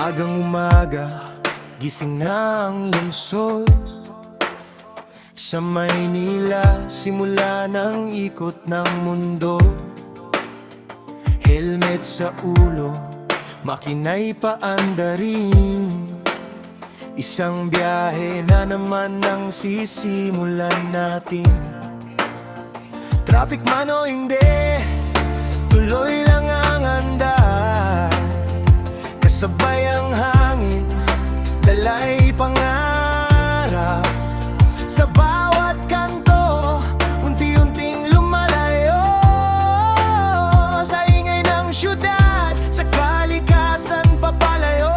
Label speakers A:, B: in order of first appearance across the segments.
A: Maagang umaga, gising na ang lungsod. Sa Maynila, simula ng ikot ng mundo. Helmet sa ulo, makina'y paandarin. Isang biyahe na naman ang sisimulan natin. Traffic man o hindi, tuloy lang ang andar. Kasabay ang hangin, dalay pangarap. Sa bawat kanto, unti-unting lumalayo. Sa ingay ng syudad, sa kalikasan papalayo.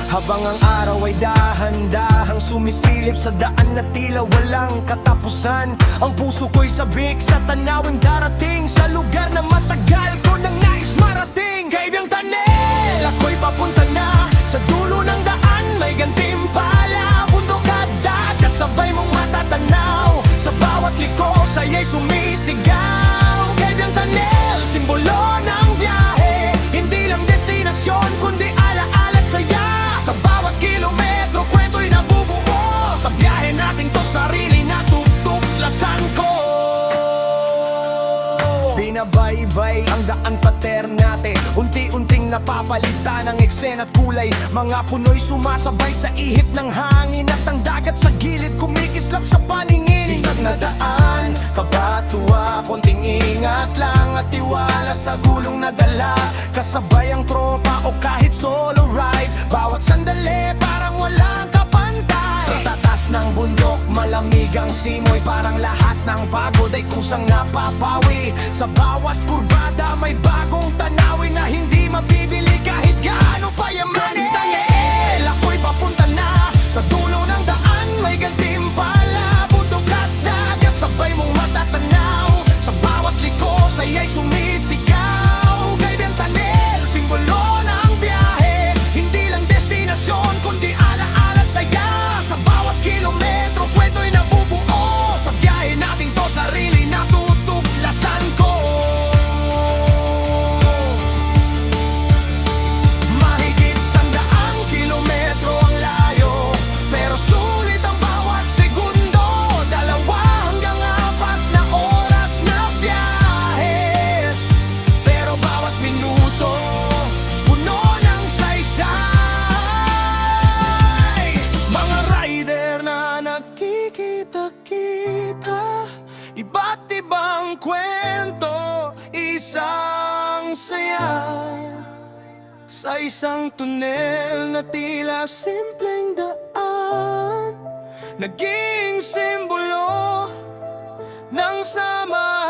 A: Habang ang araw ay dahan-dahang sumisilip sa daan na tila walang katapusan, ang puso ko'y sabik sa tanawing darating, sa lugar na matagal ko nang nais marating. Kaibyang Tanel, ako'y papunta na sa dulo ng daan, may gantimpala, bundok at dagat, sabay mong matatanaw. Sa bawat liko, sa'yo'y sumisigaw. Kaibyang Tanel, simbolo ng biyahe, hindi lang destinasyon kundi alaala at saya. Sa bawat kilometro, kwento'y nabubuo. Sa biyahe natin to, sarili na tutuklasan ko. Binabaybay ang daan paternate, unti-unting napapalitan ang eksena at kulay. Mga puno'y sumasabay sa ihip ng hangin, at ang dagat sa gilid kumikislap sa paningin. Sigsag na daan, kabatuwa, konting ingat lang at tiwala sa gulong na dala. Kasabay ang tropa o kahit solo ride, bawat sandali parang walang kapantay. Sa tatas ng bundok, malamig ang simoy, parang lahat ng pagod ay kusang napapawi. Sa bawat kurbada may bagong tanawin na hindi mabibili kahit gaano pa yamanin. Tanel, ako'y papunta na sa dulo ng daan, may gantimpala, bundok at dagat, sabay mong matatanaw. Sa bawat liko, sa'yo'y sumisigaw. Kaibyang Tanel, simbolo ng biyahe, hindi lang destinasyon kundi alaala at saya. Sa bawat kilometro, kwento'y nabubuo. Sa biyahe natin to, sarili na tutuklasan ko. Mahigit 100 kilometro ang layo, pero sulit ang bawat segundo. 2 hanggang 4 na oras na biyahe, pero bawat minuto puno ng saysay. Mga rider na nagkikita-kita, iba't ibang kwento, isang saya. Sa isang tunel na tila simpleng daan, naging simbolo ng samahan.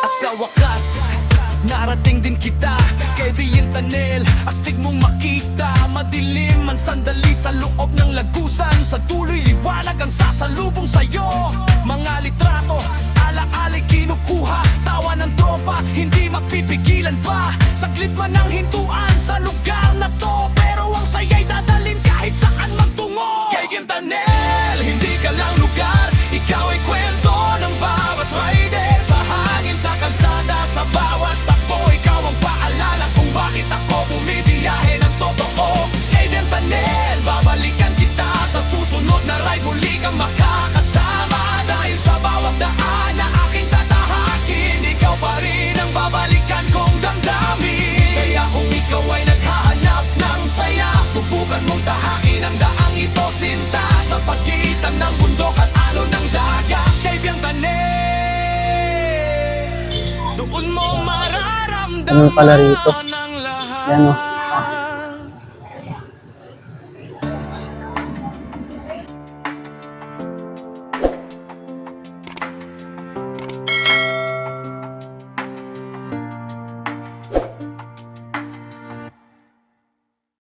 A: At sa wakas, narating din kita, Kaibyang Tanel. Astig mong makita, madilim man sandali sa loob ng lagusan. Sa tuloy liwanag ang sasalubong sa'yo. Mga litrato, ala-ala'y kinukuha, tawa ng tropa, hindi mapipigilan pa. Saglit man ang hintuan sa lugar na to, pero ang saya'y dadalhin kahit saan magtungo. Kaibyang Tanel, hindi ka lang lugar, ikaw ay kwento ng bawat rider. Sa hangin, sa kalsada, sa bawat takbo, ikaw ang paalala kung bakit ako bumibiyahe ng totoo. Kaibyang Tanel, babalikan kita sa susunod na ride, muli kang makakasama. Dahil sa bawat daan na aking tatahakin, ikaw pa rin ang babalikan kong damdamin. Kaya kung ikaw ay naghahanap ng saya, subukan mong tahakin ang daang ito, sinta. Sa pagitan ng bundok at alon ng dagat, Kaibyang Tanel, doon mo mararamdaman
B: Ano pala rito?
A: ang lahat.
B: Yan o.